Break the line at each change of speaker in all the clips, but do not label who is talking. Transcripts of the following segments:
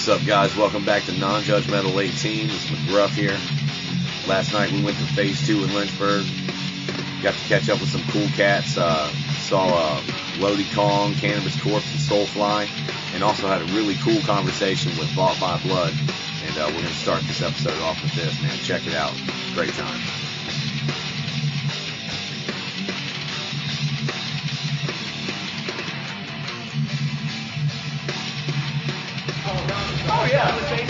What's up, guys? Welcome back to NonjudgeMetal 18. This is McGruff here. Last night we went to Phase 2 in Lynchburg. Got to catch up with some cool cats. Saw Lodi Kong, Cannabis Corpse, and SoulFly. And also had a really cool conversation with BoughtXblood. And we're going to start this episode off with this, man. Check it out. Great time.
Oh yeah, and the thing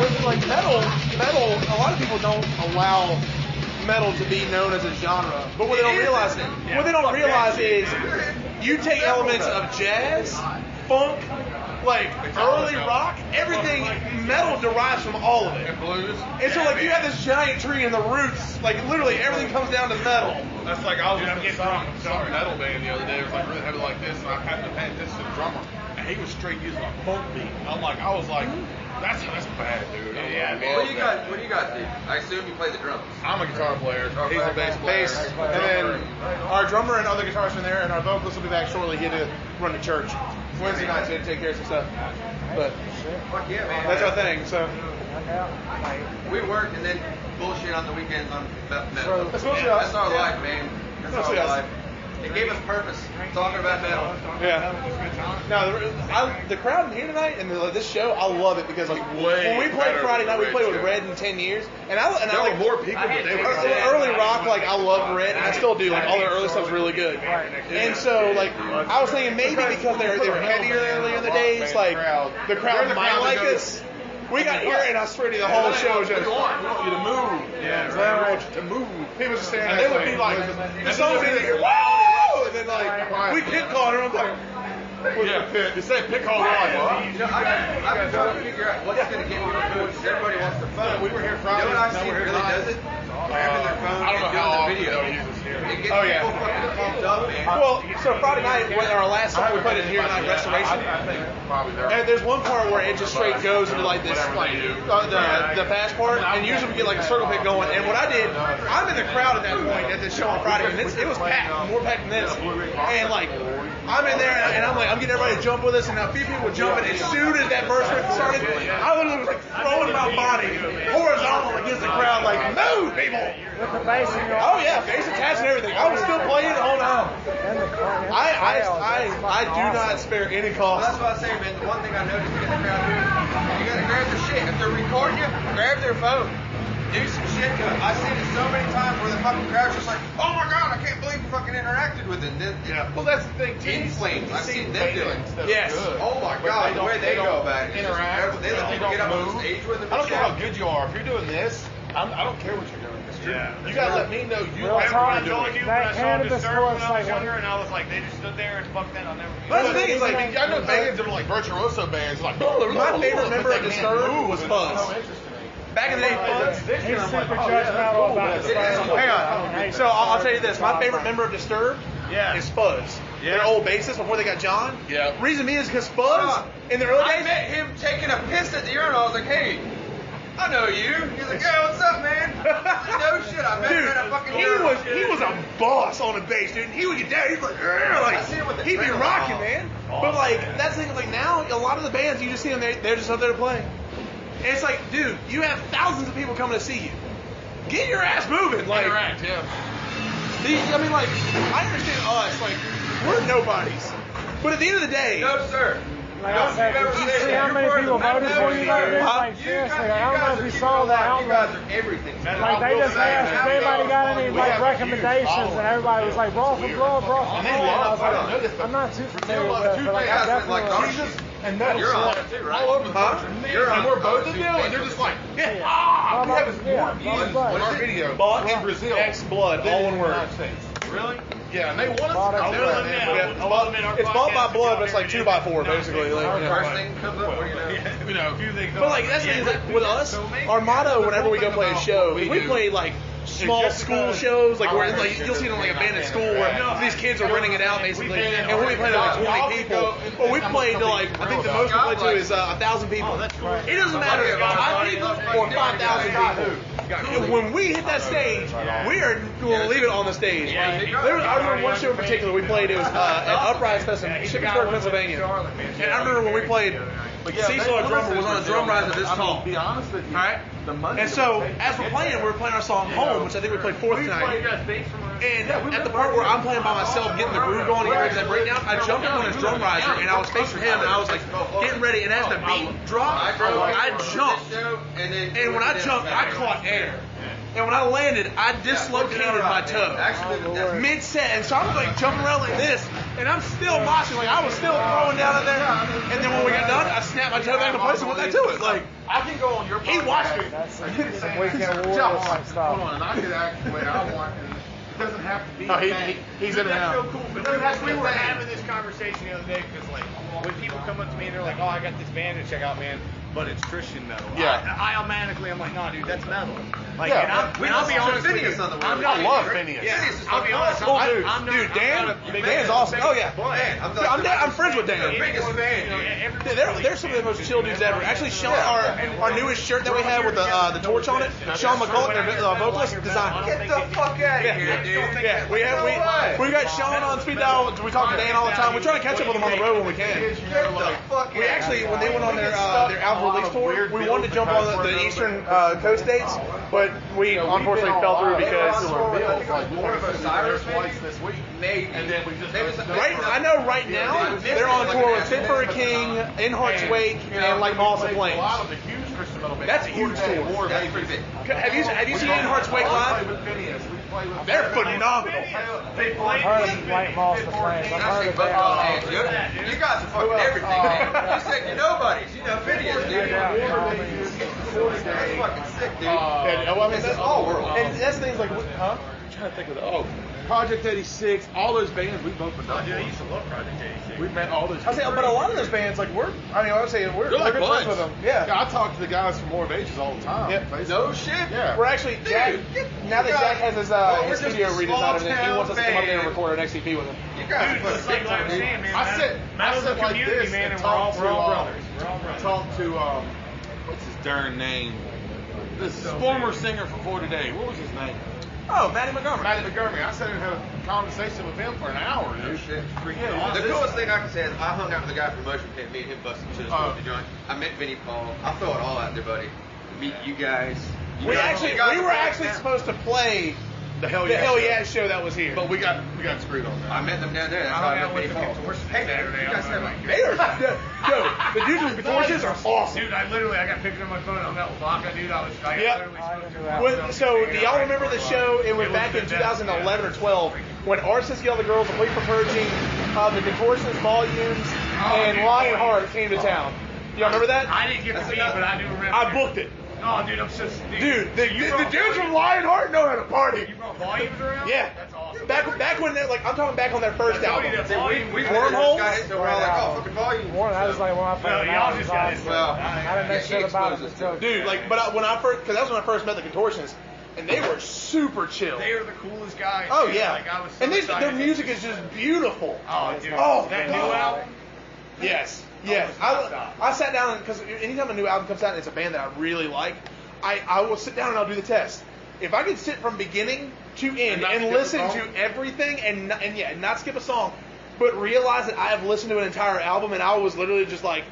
with like metal, a lot of people don't allow metal to be known as a genre. But what they don't realize is you take elements of jazz, funk, like early rock, everything metal derives from all of it.
And blues.
And so like you have this giant tree and the roots, like literally everything comes down to metal.
That's like I was listening to some metal band the other day. It was like really heavy like this, and I happened to pay attention to the drummer, and he was straight using a funk beat. I was like, that's bad, dude.
Yeah, man. What do you got, dude? I assume you play the drums.
I'm a guitar player. He's a bass player.
And then our drummer and other guitarists in there, and our vocalist will be back shortly. He had to run to church Wednesday night, so he had to take care of some stuff. But
fuck yeah, man.
That's our thing. So
we work and then bullshit on the weekends on metal.
That's our
life, man. That's our life. It gave us purpose, talking about metal.
Yeah. No, the crowd in here tonight and this show, I love it because like when we played Friday night, we played with Red in 10 years, and I like
more people, but they were
early rock. Like I love Red, and I still do. Like all their early stuff's really good. And so like I was thinking maybe because they were heavier earlier in the days, like the crowd might like us. We got here, and I swear to you, the whole show was just.
We want you to move. Yeah, we want you to move.
People just standing there. And they would be like, the songs would be like, whoa! And then like, we pit called her, I'm like,
you say pit call, we're like, what?
You know, I've been trying to figure out what's going to get people to because everybody wants the phone.
We were here Friday.
You know what I've seen really does it? Grabbing their phone
I don't know
and
how
doing the video. It gets people fucking pumped up, man.
Well, so Friday night, our last song we played in Here Tonight Restoration. And there's one part where it just straight goes into like this, like the fast part, and usually we get like a circle pit going. And what I did, I'm in the crowd at that point at this show on Friday, and it was packed, more packed than this. And like, I'm in there, and I'm getting everybody to jump with us, and a few people were jumping. As soon as that verse started, I literally was like throwing my body horizontal against the crowd, like, move, people!
With the bass in your
Oh yeah, bass attached and everything. I was still playing the whole time. I do not spare any
Well,
cost.
that's what I say, man. The one thing I noticed in the crowd doing, you gotta grab their shit. If they're recording you, grab their phone. Do some shit. I've seen it so many times where the fucking crowd's just like, oh my god, I can't believe you fucking interacted with it.
Well, that's the thing, too.
In flames. I've seen them do it.
Yes.
Oh my god, the way they go about it.
Interact.
They let people get up on the stage with them.
I don't care how good you are. If you're doing this, I don't care what you're doing. You gotta let me know you
Real
like
talk.
what you're doing.
That cannabis was like
younger, and I was like, they just stood there and fuck that. I'll never.
That's the thing is like,
I know bands that are like virtuoso bands, like
my favorite member of Disturbed was Fuzz. Back in the day, Fuzz.
he's super judgmental about his
Hang on. So I'll tell you this: my favorite member of Disturbed is Fuzz. Their old bassist before they got John.
Yeah.
Reason being is because Fuzz in the early
I
days.
met him taking a piss at the urinal. I was like, hey, I know you. He's like, yeah, what's up, man? No shit, I met him at a fucking urinal.
He was a boss on the bass, dude. He would get down, he'd be like, he'd be rocking, man. But like, that's the thing, like now, a lot of the bands, you just see them, they're just up there to play. And it's like, dude, you have thousands of people coming to see you. Get your ass moving. Like,
Interact, yeah.
I mean, like, I understand us, like, we're nobodies. But at the end of the day,
No, sir.
Like I said, did you see how many people voted for you though, dude? Like seriously, like, I don't know if you saw that
You guys
outlet.
are everything.
Like they just asked if anybody got any like recommendations, and everybody was like, "Raw for blood, raw for blood." And I was like, I'm not too familiar with it, but like I definitely.
And metal
You're on it too, right?
all over the country. And we're both in there, and they're just like, we have more views on our video in Brazil.
BoughtXblood, all one word.
Really?
Yeah, and they want us to do
It's bought by blood, but it's like 2x4, basically. Like,
First thing comes up, what do you know?
You know, a few things.
But like that's the thing, like with us, our motto whenever we go play a show, we play like small school shows, like where like you'll see it on like abandoned school where these kids are renting it out basically, and we'll be playing to like 20 people. But we played to like I think the most we played to is 1,000 people. It doesn't matter if 5 people or 5,000 people. When we hit that stage, we are going to leave it on the stage. I remember one show in particular we played. It was at Uprise Fest in Shippensburg, Pennsylvania, and I remember when we played. Cecil, our drummer, was on a drum riser this tall.
Be honest with you.
All right. And so, as we're playing our song Home, which I think we played fourth tonight. And at the part where I'm playing by myself, getting the groove going, getting ready for that breakdown, I jumped up on his drum riser, and I was facing him, and I was like getting ready. And as the beat dropped, I jumped. And when I jumped, I caught air. And when I landed, I dislocated my toe mid-set, and so I'm like jumping around like this, and I'm still moshing, like I was still throwing down in there. And then when we got done, I snapped my toe back into place and went back to it. Like
I can go on your podcast.
he watched me.
That's some Weekend Warriors like stuff.
Hold on, and I could act the way I want, and it doesn't have to be.
No, he's in and out.
Cool, but
We were having this conversation the other day because, like, when people come up to me and they're like, "Oh, I got this band to check out, man," but it's Christian metal.
Yeah.
I automatically, I'm like, "Nah, dude, that's metal." Like,
Yeah.
and I'll be honest with you.
I love Phineas.
Yeah, I'll be honest.
Cool
I'm
dude.
not,
Dan,
big
Dan's
fan,
awesome. Oh yeah. I'm friends with Dan.
Biggest fan, dude.
They're some of the most chill dudes ever. Actually, Sean, our newest shirt that we have with the torch on it, Sean McCullough, their vocalist, designed.
Get the fuck out of here, dude.
Yeah, we got Sean on speed dial. We talk to Dan all the time. We try to catch up with them on the road when we can.
Get the fuck out.
We actually, when they went on their album release tour, we wanted to jump on the Eastern Coast dates, but we unfortunately fell through because
this week. And then we just
I know right now they're on tour with Fit for a King, In Heart's Wake, and like Moss and Flames.
A lot of the huge Christian metal bands.
That's a huge tour.
That's pretty big.
Have you seen In Heart's Wake live? They're phenomenal.
I've heard of White Moss and Flames. I've heard of that.
You guys are fucking everything, man. You said you're nobodies. You know Phineas, dude. That's fucking sick, dude.
That's all world. And that's things like, huh? I'm trying to think of
Project 86, all those bands we've opened up.
Dude, I used to love Project 86.
We've met all those.
I say, but a lot of those bands, like I would say we're
like
good friends with them.
Yeah, I talk to the guys from More of Ages all the time.
Yeah.
No shit.
Yeah.
We're actually Jack. Now that Jack has his studio redesigned, and he wants us to come up there and record an XCP with him.
You guys are
It's like I was saying, man.
I sit
metal's a
like
community,
this
man,
and
and we're all
talk
brothers. We're all brothers.
Talk to what's his darn name? This former singer for For Today. What was his name?
Oh, Matty Montgomery.
Matty Montgomery. I sat and had a conversation with him for an hour.
No shit.
Yeah,
The coolest thing I can say is I hung out with the guy from Motion Pit. Me and him busted to the joint. I met Vinnie Paul. I'll throw it all out there, buddy. Meet you guys.
We were actually supposed to play the Hell Yeah show that was here,
But we got screwed on that.
I met them down there. That's how I met Vinnie Paul. Hey, you guys have
They are, the dudes with the torches are awesome.
Dude, I got pictures on my phone. I met with Baka, dude. I literally spoke to him.
So, do y'all remember the show? It was back in 2011 or 12 when Arsonist Yell the Girls, Complete for Purging, the Contortionist Volumes, and Lionheart came to town. Y'all remember that?
I didn't get to meet, but I do remember.
I booked it.
Oh, dude, I'm so
Dude, the dudes from Lionheart know how to party.
You brought Volumes around?
Yeah.
That's awesome.
Back when they're I'm talking back on their first album.
We
Wormholes?
got into it. We're all like, oh, fucking volume.
That was like when I
Well,
played.
y'all just got it.
Well,
I didn't know shit about it until.
Dude, but when I first, because that was when I first met the Contortionists, and they were super chill.
They are the coolest guys.
Oh,
dude.
yeah.
Like, I was so
And their
excited.
music is just beautiful.
Oh, dude.
Oh,
that
God.
new album?
Yes.
Stop.
I sat down, because anytime a new album comes out and it's a band that I really like, I will sit down and I'll do the test. If I can sit from beginning to end and listen to everything and not skip a song, but realize that I have listened to an entire album and I was literally just like,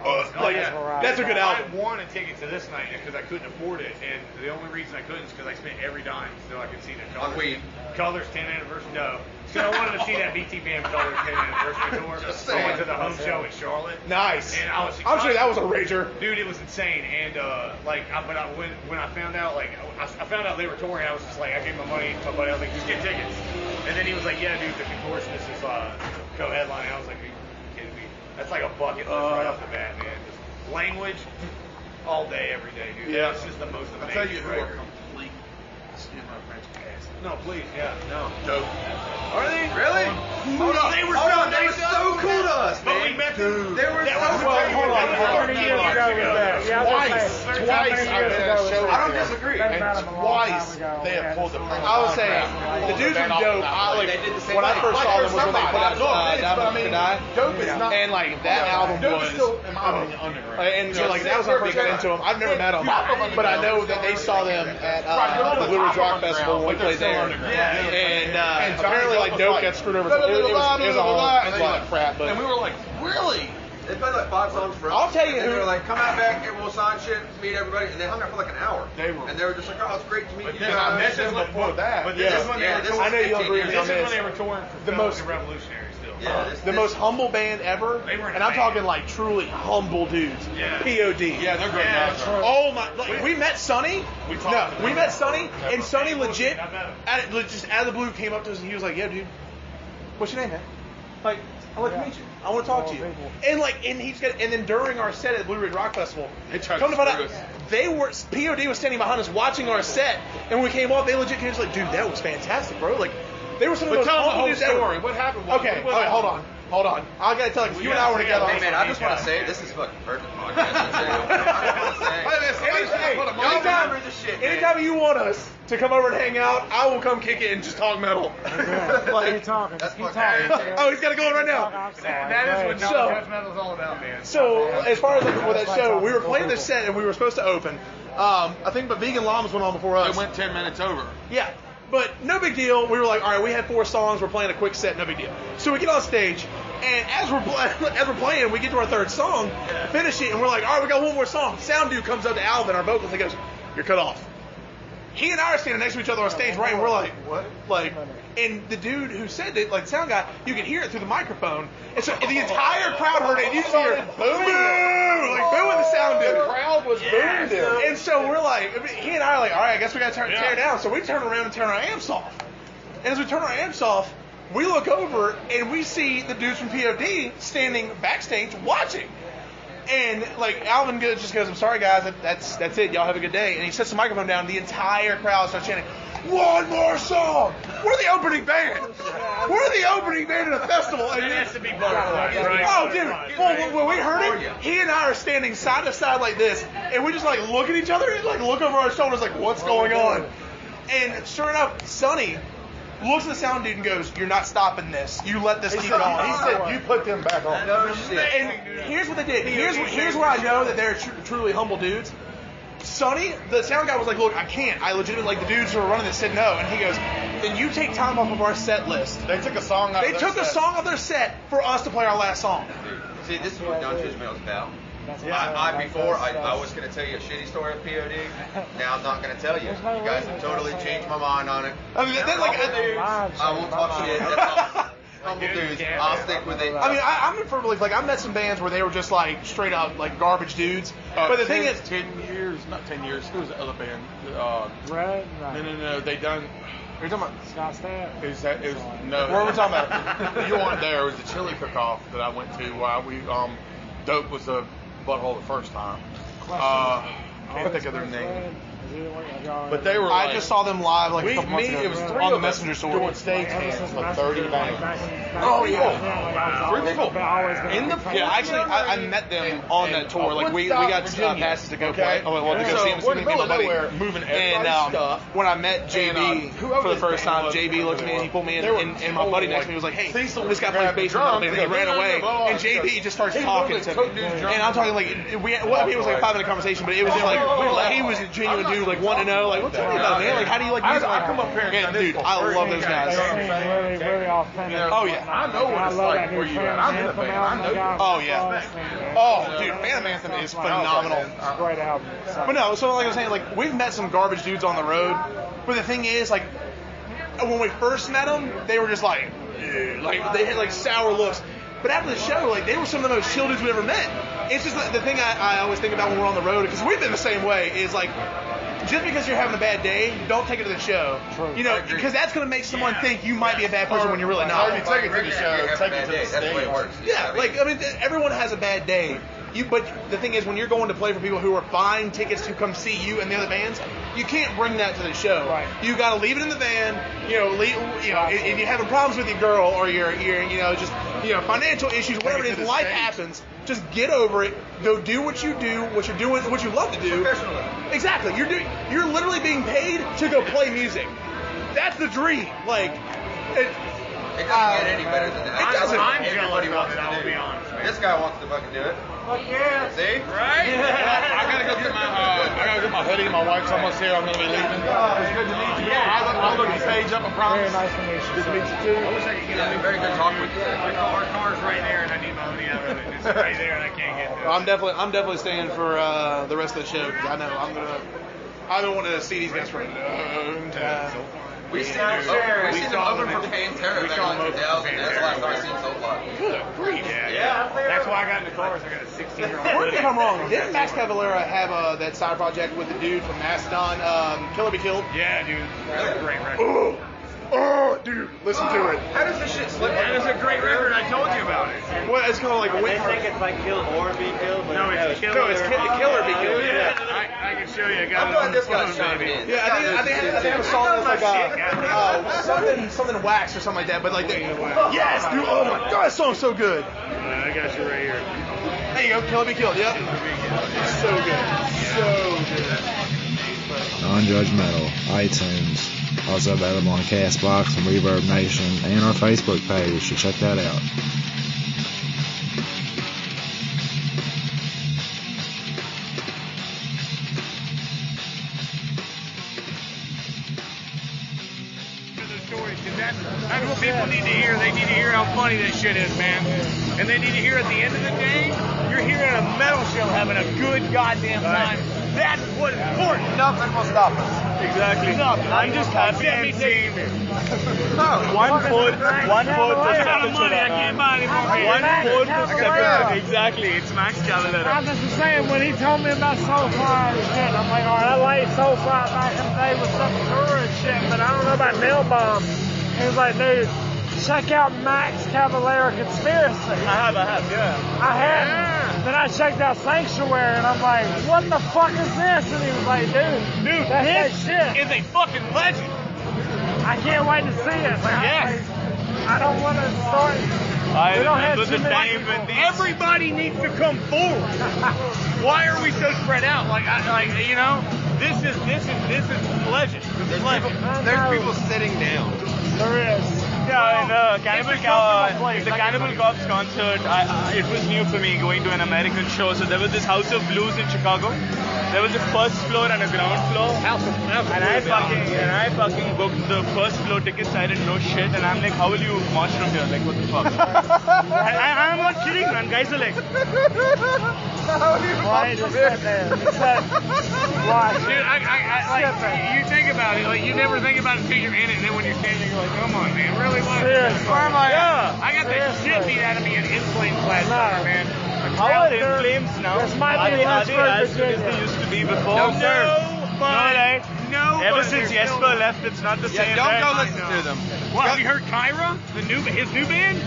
that's a good album.
I won a ticket to this night because I couldn't afford it, and the only reason I couldn't is because I spent every dime so I could see the
On weed.
Colors 10th anniversary. No, so I wanted to see that BTBM Colors 10th anniversary tour. So I went to the home show in Charlotte.
Nice.
And I was
I'm sure
excited.
that was a rager.
Dude, it was insane, and when I found out, I found out they were touring, I was just like, I gave my money to my buddy. I was like, just get tickets, and then he was like, yeah, dude, the Contortionist is co-headline. I was like, are you kidding me? That's like a bucket list right off the bat, man. Just language all day, every day, dude.
Yeah.
It's just the most amazing.
I'll tell you who are
record.
complete French ass.
No, please, yeah, no.
Dope.
Are they?
Really?
Hold on. They were
They were so cool to us,
But
man.
we met
Dude.
They were
Hold on. How many years ago was that? Yeah,
Twice I've been at a show.
I don't disagree.
And twice they have pulled the prank.
I would say the dudes from Dope. When I first saw them was when they put out Diamond to Die.
Dope is not.
And like that album
Dope
was.
is still, in my opinion, underground.
And so like that was when I first got into them. I've never met them, but I know that they saw them at the Blue Ridge Rock Festival when we played there. And apparently like Dope got screwed over. It was a whole crap.
And we were like, really?
They played like 5 songs for us.
I'll tell you
and
who-
they were like, come out back and we'll sign shit, meet everybody. And they hung out for like an hour.
They were.
And they were just like, oh, it's great to meet you
Then I met
guys.
them before that.
But this is when they were
this
touring.
I know you'll agree with me
This
on
is when
this.
they were touring for
The most-
the Revolutionary still.
Yeah,
The most humble band ever,
They weren't
and I'm
a
talking
band.
like truly humble dudes.
Yeah.
POD.
Yeah, they're great
Yeah,
guys.
true.
Oh my! Like, we met Sonny.
We talked to
We
them.
met Sonny, and Sonny legit,
I met him.
just out of the blue, came up to us and he was like, "Yeah, dude, what's your name, man?" Like, I'd like to meet you. I want to talk to you. And like, and then during our set at the Blue Ridge Rock Festival,
They tried
come
to
to find out,
screw us.
POD was standing behind us watching our set, and when we came off, they legit came like, "Dude, that was fantastic, bro." Like, they were some of the
But
most
tell them the
humble
whole
dudes ever.
story. What happened? What-
Okay,
what-
all right, hold on. I gotta tell you, 'cause you and I were together.
Hey man, I just want to say this is fucking perfect podcast. I just want to say, y'all remember this shit, man.
Anytime you want us to come over and hang out, I will come kick it and just talk metal.
Keep talking.
That's
Keep
fucking
talking.
Oh, he's got it going right now.
I'm sorry.
That is what
So-
NonjudgeMetal is all about, man.
So, as far as like, with that show, we were playing this set and we were supposed to open. I think, but Vegan Llamas went on before us.
It went 10 minutes over.
Yeah, but no big deal. We were like, all right, we had 4 songs. We're playing a quick set, no big deal. So we get on stage, and as we're playing, we get to our 3rd song, finish it, and we're like, all right, we got one more song. Sound dude comes up to Alvin, our vocalist, and goes, "You're cut off." He and I are standing next to each other on stage, right? And we're like, what? Like, and the dude who said it, like the sound guy, you could hear it through the microphone, and so the entire crowd heard it. And you just hear boo, like booing the sound dude.
The crowd was booing them.
And so we're like, he and I are like, all right, I guess we got to tear it down. So we turn around and turn our amps off. And as we turn our amps off, we look over and we see the dudes from POD standing backstage watching. And like Alvin just goes, "I'm sorry guys, that's it. Y'all have a good day." And he sets the microphone down. The entire crowd starts chanting, "One more song! We're the opening band. We're the opening band at a festival." And
It has to be butterfly, right?
oh, dude! Well, when we heard it, he and I are standing side to side like this, and we just like look at each other and like look over our shoulders, like, "What's going on?" And sure enough, Sonny looks at the sound dude and goes, "You're not stopping this. You let this keep going."
He said, you put them back on.
No shit.
And here's what they did. Here's where I know that they're truly humble dudes. Sonny, the sound guy, was like, "Look, I can't. I legitimately, like, the dudes who were running this said no." And he goes, "Then you take time off of our set list."
They took a song out
They
of their
took a
set.
song off their set for us to play our last song.
See, this is what NonjudgeMetal is about.
That's
I was going to tell you a shitty story of POD. Now I'm not going to tell you.
There's no
You guys
reason
have
to
totally
tell
changed my mind on it.
I mean, that's like,
I won't talk shit. That's all. Humble dudes. I'll stick with it.
I mean, I'm in firm belief. Like, I met some bands where they were just like straight up like garbage dudes. But the thing is,
10 years, not 10 years. Who was the other band?
Red?
No. They done.
you're talking about.
Scott Stapp.
It was no.
What were we talking about?
You weren't there. It was the chili cook-off that I went to. While we Dope was a butthole the first time. I can't think of their name. But they were.
I
like,
just saw them live like a couple months ago.
It was 3
on the
of us
messenger sword.
doing stage hands with 30 bands.
Oh, yeah.
Yeah,
Actually, I met them on that tour. Like we got passes to go play. Oh, well, to go see them.
We're in the middle of
buddy.
nowhere, moving
And
everybody's stuff.
when I met JB for the first time, JB looked at me and he pulled me in, and my buddy next to me was like, "Hey, this guy plays bass in metal," and he ran away. And JB just starts talking to me, and I'm talking like it was like a 5-minute conversation, but it was just like he was a genuine dude, like wanting to know, like, "Well, tell me about it, man. Like, how do you like music?"
I come up here and
Yeah, dude, I love those guys.
Really, really authentic.
Oh yeah.
I know what it's like where you at. I'm in the band. I know.
Oh yeah. Oh, dude, Phantom Anthem is phenomenal.
Great album.
But no, so like I was saying, like we've met some garbage dudes on the road, but the thing is, like when we first met them, they were just like they had like sour looks. But after the show, like they were some of the most chill dudes we ever met. It's just like, the thing I always think about when we're on the road, because we've been the same way, is like just because you're having a bad day, don't take it to the show.
True.
You know, because that's going to make someone think you might be a bad person when you're really not.
Or if you take it to the show, take it to the
That's the way it
stage.
works.
Yeah, like I mean, everyone has a bad day. But the thing is, when you're going to play for people who are buying tickets to come see you and the other bands, You can't bring that to the show.
Right.
You got to leave it in the van. If you're having problems with your girl or you're just financial issues, whatever it is, life happens. Just get over it. Go do what you do, what you're doing, what you love to do.
Professionally.
Exactly. You're literally being paid to go play music. That's the dream. Like,
It doesn't get any better than that.
It doesn't.
I'm jealous
Everybody
of
wants
it,
to
I will
do
be
it.
honest.
This guy wants to fucking do it.
Fuck yeah.
See?
Right?
I gotta go get my hoodie. My wife's almost here. I'm gonna be leaving. It's good to meet you. I'll look your page up. I promise.
Very nice to meet you.
Good to meet you too.
I wish I could get
Yeah, very good talk with you.
Our car's right there, and I need my hoodie out of it. It's right there, and I can't get to it.
I'm definitely staying for the rest of the show because I know I don't want to see these guys for a long time.
We seen them open for Pantera back in the 2000s. That's the last time I seen SoulFly.
Good grief.
Yeah. That's why I got in the cars. I got a 16-year-old.
Correct me if I'm wrong. Didn't Max Cavalera have that side project with the dude from Mastodon, Killer Be Killed?
Yeah, dude. That's a great record.
Oh, dude, listen to it.
How does this shit slip?
That is a great record. I told you about it.
Well, it's kind of like
They think it's like Kill or Be Killed, but
No, it's Killer.
No, it's Killer Be Killed.
Yeah, I can show you. I got
I'm
it
glad
on
this
the
guy's
phone,
chimed
baby.
in.
Yeah, I think they have a song that's like something wax or something like that. But like, yes, dude. Oh my god, that song's so good.
I got you right here.
There you go, Killer Be Killed. Yep. So good, so good.
NonjudgeMetal, iTunes, also available on Castbox and Reverb-nation, and our Facebook page, so check that out.
That's what people need to hear. They need to hear how funny this shit is, man. And they need to hear at the end of the day, you're here at a metal show having a good goddamn time. That's what's important.
Nothing will stop us.
Exactly. I'm just happy I'm seeing it.
One fourth
One out of money. I can't buy any more beer.
1/4
Exactly. It's Max Cavalera.
I'm just saying, when he told me about SoulFly and shit, I'm like, all right, I like SoulFly back in the day with Sepultura and shit, but I don't know about Nailbomb. He was like, dude, check out Max Cavalera Conspiracy.
I have, yeah.
I hadn't. Then I checked out Sanctuary, and I'm like, what the fuck is this? And he was like, dude, that's shit.
Is a fucking legend.
I can't wait to see it. Like,
Yes.
I don't want to start. We don't have too many people.
Everybody needs to come forward. Why are we so spread out? This is legend. This is legend.
There's people sitting down.
There is.
Yeah, in the Cannibal Corpse concert, it was new for me going to an American show. So there was this House of Blues in Chicago. There was a first floor and a ground floor. And I fucking booked the first floor tickets. I didn't know shit. And I'm like, how will you march from here? Like, what the fuck? I'm not kidding, man. Guys are like,
Why just sit there? Why?
Dude, you think about it. Like, you never think about it until you're in it. And then when you're standing, you're like, come on, man. Really?
Seriously.
I got the shit beat out of me in In-Flames last summer, man.
how are In Flames now?
This might
Are
be
they
Lynchburg,
as good as
Virginia.
they used to be before?
No,
right?
No,
Ever
but
since
they're
Jesper
still-
left, it's not the same.
Don't
right?
go listen to them.
What, have you heard Kyra? His new band?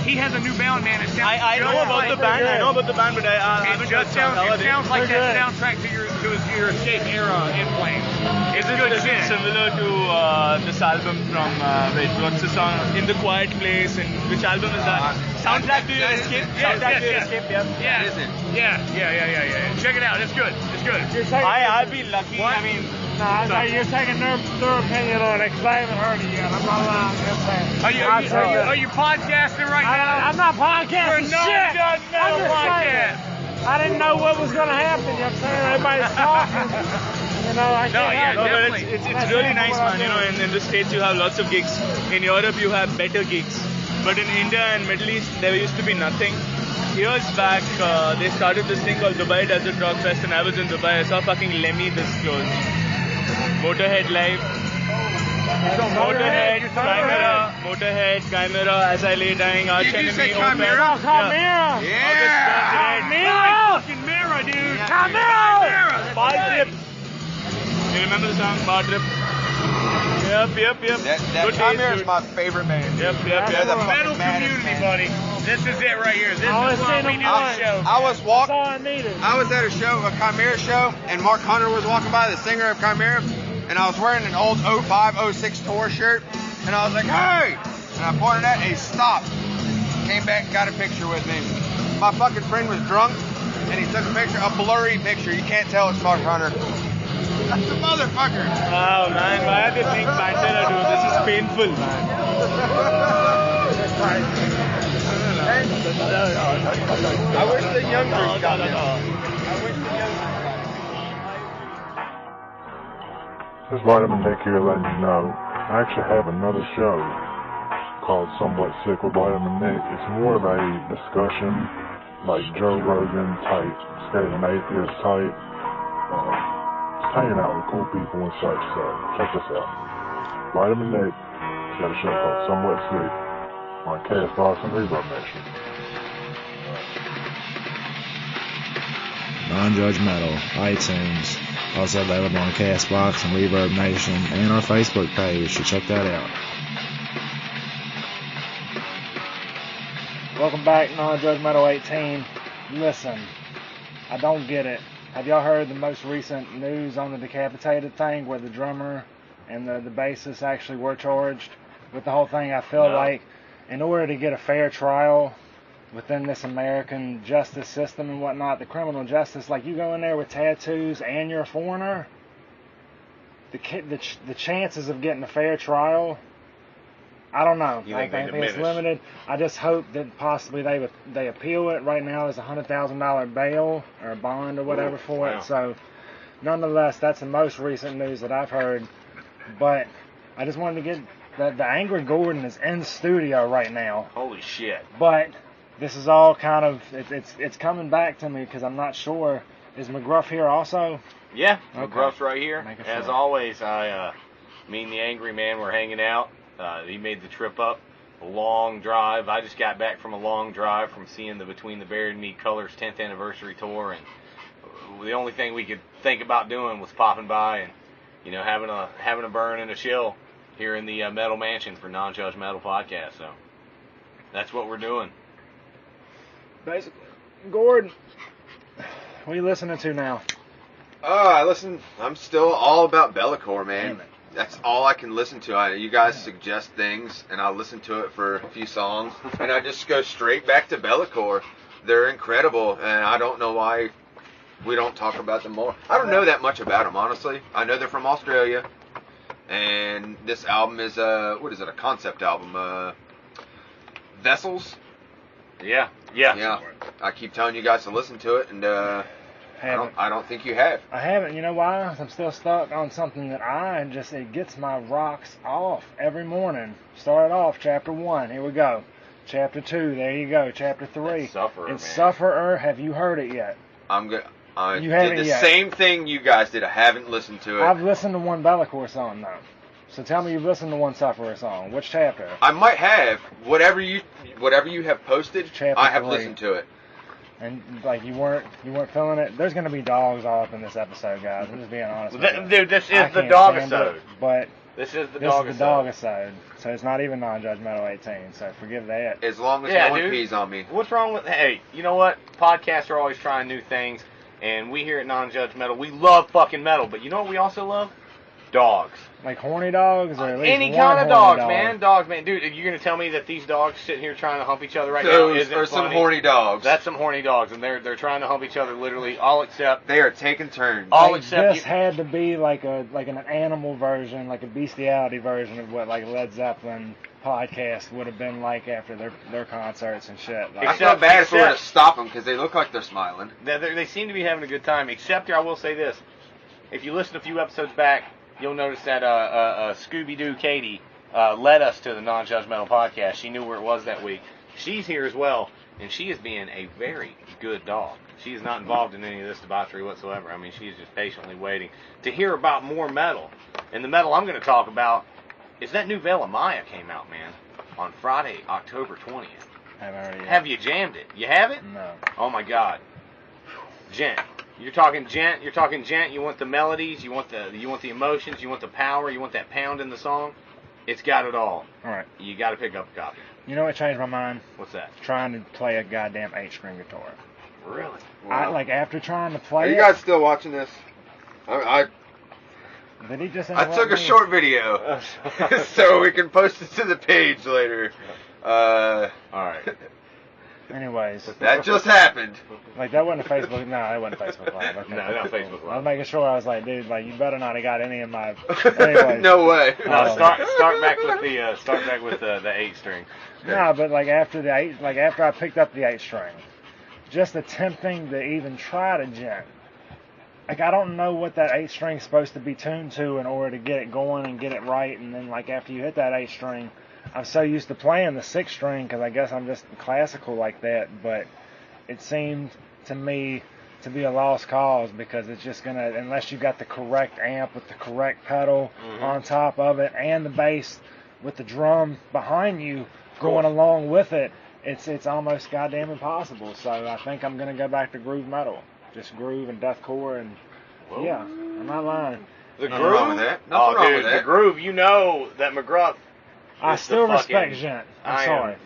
He has a new band, man. It sounds
I know
just
about
like,
the band. I know about the band, but I
It
haven't
just
heard
sounds, it sounds like
They're
that
good.
soundtrack to your Escape era In Flames. It's good
Is it
shit.
similar to this album from what's the song? In the Quiet Place, and which album is that? Soundtrack to your Escape. Soundtrack to your Escape.
Yeah.
Is it?
Yeah. Check it out. It's good. It's good.
You're taking,
I've been lucky. I mean,
you're taking their opinion on it because I haven't heard it yet. I'm not lying.
Are you podcasting right now?
I'm not podcasting
We're
shit.
NonjudgeMetal
I'm just
podcast.
saying, I didn't know what was going to happen. You know what I'm saying? Everybody's talking. I can't help
no,
it.
but it's really nice, man. You know, in the States you have lots of gigs. In Europe you have better gigs. But in India and Middle East there used to be nothing. Years back, they started this thing called Dubai Desert Rock Fest, and I was in Dubai. I saw fucking Lemmy this close. Motorhead live. Motorhead, Chimera, As I Lay Dying, Arch
Did you say
Enemy, Opeth.
Chimera? Chimera.
Chimera, dude.
Chimera.
Bar Trip. You remember the song Bar Trip? Yep.
That
Good
Chimera
days,
is my favorite band.
Yep.
They're the
Metal
fucking baddest
community,
band.
buddy. This is it right here. This
I only
is why
seen
we
them
do
once.
the show.
I was
That's
walking.
all I needed.
I was at a Chimera show, and Mark Hunter was walking by, the singer of Chimera, and I was wearing an old 05, 06 tour shirt, and I was like, hey! And I pointed at it, and he stopped. Came back and got a picture with me. My fucking friend was drunk, and he took a picture, a blurry picture. You can't tell it's Smoke Runner. That's the motherfucker.
Oh man, why are they being Pantera do? This is painful, man.
I wish the youngsters got this. I wish the youngsters got
This is Vitamin Nick here letting you know I actually have another show called Somewhat Sick with Vitamin Nick. It's more of a discussion, like Joe Rogan type, State of an Atheist type. Just hanging out with cool people and such, so check this out. Vitamin Nick has got a show called Somewhat Sick on Castbox and Reverb-nation.
NonjudgeMetal, iTunes, also available on Castbox and Reverb-nation, and our Facebook page, so check that out.
Welcome back, NonjudgeMetal 18. Listen, I don't get it. Have y'all heard the most recent news on the Decapitated thing where the drummer and the bassist actually were charged with the whole thing? I feel like in order to get a fair trial within this American justice system and whatnot, the criminal justice, like you go in there with tattoos and you're a foreigner, the chances of getting a fair trial, I don't know. I think it's limited. I just hope that possibly they appeal it. Right now there's $100,000 bail or a bond or whatever for it. So nonetheless, that's the most recent news that I've heard. But I just wanted to get the Angry Gordon is in studio right now.
Holy shit.
But this is all kind of, it's coming back to me because I'm not sure. Is McGruff here also?
Yeah,
Okay.
McGruff's right here. As
sure.
always, me and the Angry Man were hanging out. He made the trip up, a long drive. I just got back from a long drive from seeing the Between the Buried and Me Colors 10th anniversary tour, and the only thing we could think about doing was popping by and, you know, having a burn and a chill here in the Metal Mansion for NonjudgeMetal podcast. So that's what we're doing.
Basically, Gordon, what are you listening to now?
I'm still all about Belakor, man.
Damn it.
That's all I can listen to. You guys suggest things, and I'll listen to it for a few songs, and I just go straight back to Belakor. They're incredible, and I don't know why we don't talk about them more. I don't know that much about them, honestly. I know they're from Australia, and this album is a concept album. Vessels.
Yeah.
I keep telling you guys to listen to it, and I don't think you have.
I haven't. You know why? I'm still stuck on something that it gets my rocks off every morning. Started off chapter 1. Here we go. Chapter 2. There you go. Chapter 3.
That's Sufferer,
it's
man.
Sufferer. Have you heard it yet?
I'm good. I
You haven't
did the
yet.
same thing you guys did. I haven't listened to it.
I've listened to one Belakor song though. So tell me you've listened to one Sufferer song. Which chapter?
I might have. Whatever you have posted,
Chapter
I have
3.
listened to it.
And like you weren't feeling it. There's gonna be dogs all up in this episode, guys. I'm just being honest with you.
Dude, this
I
is the
can't
dog
stand
episode.
it, but
This is the
this
dog
is the
episode.
dog episode. So it's not even Non-Judgemetal 18. So forgive that.
As long as
Yeah,
no one
dude.
pees on me.
What's wrong with... Hey, you know what? Podcasts are always trying new things, and we here at NonjudgeMetal, we love fucking metal, but you know what we also love? Dogs.
Like horny dogs or at least
Any
one
kind of
horny
dogs,
dog?
man. Dogs, man. Dude, you're going to tell me that these dogs sitting here trying to hump each other right now
Those
isn't
are some
funny?
horny dogs.
That's some horny dogs, and they're trying to hump each other literally, all except...
They are taking turns.
All
Like,
except
this
you-
had to be like an animal version, like a bestiality version of what like Led Zeppelin podcast would have been like after their concerts and shit. Like,
I feel bad if we were to stop them because they look like they're smiling.
They seem to be having a good time, except I will say this. If you listen a few episodes back, you'll notice that Scooby-Doo Katie led us to the Non-Judgemental podcast. She knew where it was that week. She's here as well, and she is being a very good dog. She is not involved in any of this debauchery whatsoever. I mean, she's just patiently waiting to hear about more metal. And the metal I'm going to talk about is that new Veil of Maya came out, man, on Friday, October 20th.
haven't heard it yet.
Have you jammed it? You have it?
No.
Oh, my God. Gent. You're talking gent. You want the melodies. You want the emotions. You want the power. You want that pound in the song. It's got it all.
All right.
You got to pick up a copy.
You know what changed my mind?
What's that?
Trying to play a goddamn 8-string guitar.
Really?
I like after trying to
Are
play
you
it.
guys still watching this?
Did he just
I
interrupt
took a
me?
short video so we can post it to the page later.
All right.
Anyways.
That just happened.
Like, that wasn't a Facebook. No, that wasn't a Facebook Live. Okay.
No, not Facebook
I
Live.
was making sure. I was like, dude, like, you better not have got any of my. Anyways.
No way.
No, start back with the 8-string.
No, but like after I picked up the 8-string, just attempting to even try to gent. Like, I don't know what that 8-string's supposed to be tuned to in order to get it going and get it right. And then, like, after you hit that 8-string, I'm so used to playing the 6-string because I guess I'm just classical like that. But it seemed to me to be a lost cause because it's just gonna, unless you got the correct amp with the correct pedal on top of it and the bass with the drum behind you going along with it, it's almost goddamn impossible. So I think I'm gonna go back to groove metal, just groove and deathcore, and yeah, I'm not lying.
The
Nothing wrong with that. Nothing wrong with that.
The groove. You know that McGruff.
I still respect gent. I'm sorry.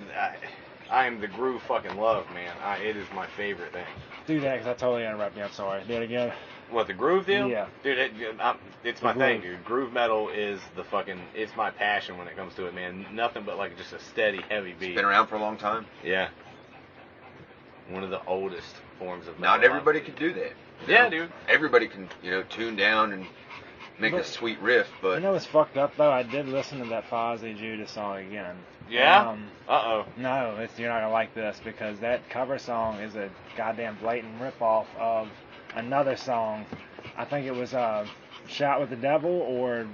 I am the groove fucking love, man. It is my favorite thing.
Do that because I totally interrupted you. I'm sorry. Do it again.
What, the groove deal?
Yeah.
Dude, it's my thing, dude. Groove metal is it's my passion when it comes to it, man. Nothing but like just a steady, heavy beat.
It's been around for a long time.
Yeah. One of the oldest forms of metal.
Not everybody can do that.
Yeah, dude.
Everybody can, tune down and make a sweet riff, but...
You know what's fucked up, though? I did listen to that Fozzy Judas song again.
Yeah? Uh-oh.
No, you're not going to like this, because that cover song is a goddamn blatant ripoff of another song. I think it was Shout with the Devil or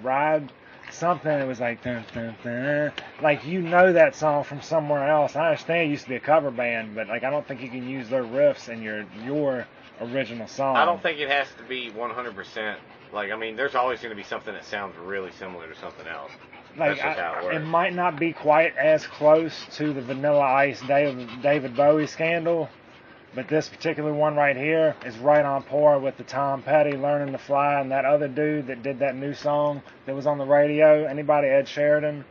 Ride something. It was like... Dun, dun, dun. Like, you know that song from somewhere else. I understand it used to be a cover band, but like I don't think you can use their riffs in your original song.
I don't think it has to be 100%. Like, I mean, there's always going to be something that sounds really similar to something else.
Like,
That's just how it works.
It might not be quite as close to the Vanilla Ice David Bowie scandal, but this particular one right here is right on par with the Tom Petty Learning to Fly and that other dude that did that new song that was on the radio. Anybody? Ed Sheridan?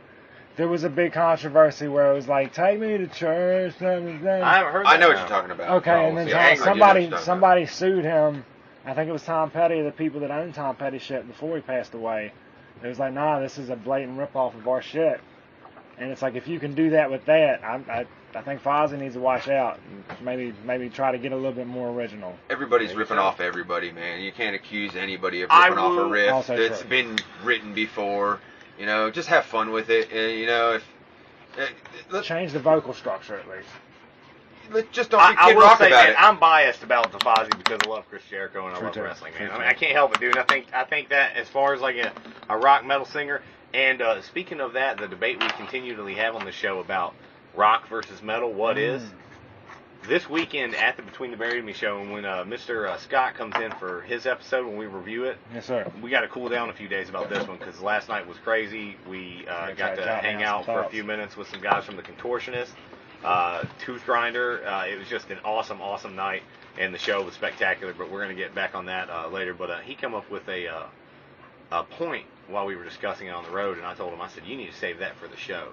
There was a big controversy where it was like, take me to church.
I haven't heard that.
I know what you're talking about.
Okay, and then somebody sued him. I think it was Tom Petty, the people that owned Tom Petty shit before he passed away. It was like, nah, this is a blatant ripoff of our shit. And it's like, if you can do that with that, I think Fozzy needs to watch out. Maybe try to get a little bit more original.
Everybody's ripping off everybody, man. You can't accuse anybody of ripping off a riff that's been written before. Just have fun with it.
Let's change the vocal structure at least.
Just don't be Kid Rock about it.
I'm biased about the Fozzy because I love Chris Jericho and I love wrestling, man. I mean, I can't help it, dude. I think that as far as like a rock metal singer, and speaking of that, the debate we continually have on the show about rock versus metal, what is? This weekend at the Between the Buried and Me show, and when Mr. Scott comes in for his episode when we review it,
yes, sir.
We got to cool down a few days about this one because last night was crazy. We got to hang out for a few minutes with some guys from the Contortionist. Tooth Grinder. It was just an awesome night, and the show was spectacular. But we're going to get back on that later. But he came up with a point while we were discussing it on the road, and I told him, I said, you need to save that for the show,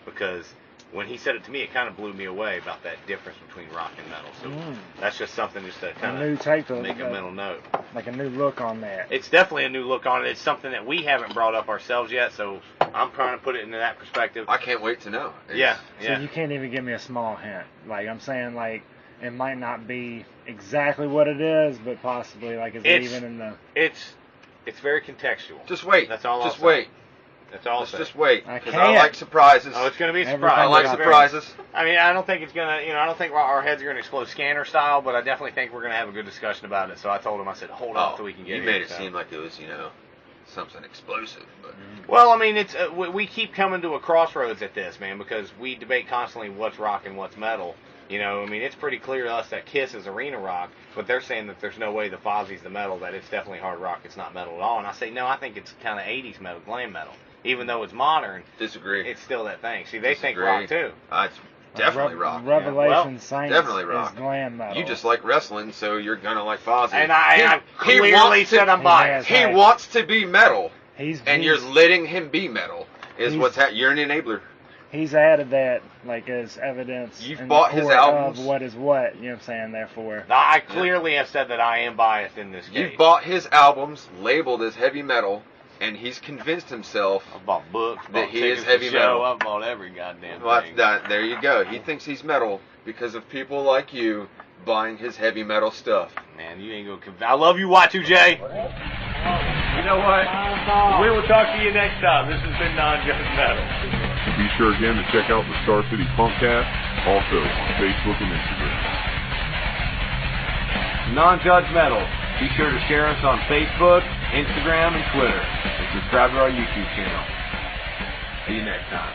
because when he said it to me, it kind of blew me away about that difference between rock and metal. So that's just something just to kind of make a mental note.
Like a new look on that.
It's definitely a new look on it. It's something that we haven't brought up ourselves yet, so I'm trying to put it into that perspective.
I can't wait to know.
Yeah.
So you can't even give me a small hint. Like, I'm saying, like, it might not be exactly what it is, but possibly, like, is it even in the...
It's very contextual.
Just wait.
That's all.
Just wait.
That's all.
Let's just wait. Because I like surprises.
Oh, it's going to be a surprise.
I like surprises.
I mean, I don't think it's going to, I don't think our heads are going to explode scanner style, but I definitely think we're going to have a good discussion about it. So I told him, I said, hold on till we can get it.
You made it seem like it was, something explosive. But.
Well, I mean, it's we keep coming to a crossroads at this, man, because we debate constantly what's rock and what's metal. I mean, it's pretty clear to us that Kiss is arena rock, but they're saying that there's no way the Fozzy's the metal, that it's definitely hard rock, it's not metal at all. And I say, no, I think it's kind of 80s metal, glam metal. Even though it's modern,
disagree.
It's still that thing. See, they think rock too.
It's definitely rock.
Revelation Saints
definitely rock.
Is glam metal.
You just like wrestling, so you're gonna like Fozzy.
And I clearly said I'm biased.
He wants to be metal,
and
you're letting him be metal. What's happening? You're an enabler.
he's added that like as evidence.
You've
in
bought
the
his
court
albums?
of what is what. You know what I'm saying? Therefore,
I clearly have said that I am biased in this case.
You've bought his albums labeled as heavy metal, and he's convinced himself
I've bought books,
that he is
tickets
heavy
to show,
metal.
I've bought every goddamn
Well,
thing.
there you go. He thinks he's metal because of people like you buying his heavy metal stuff.
Man, you ain't gonna I love you, Y2J. You know what? We will talk to you next time. This has been NonjudgeMetal.
Be sure again to check out the Star City Punkcast, also on Facebook and Instagram.
NonjudgeMetal. Be sure to share us on Facebook, Instagram, and Twitter. And subscribe to our YouTube channel. See you next time.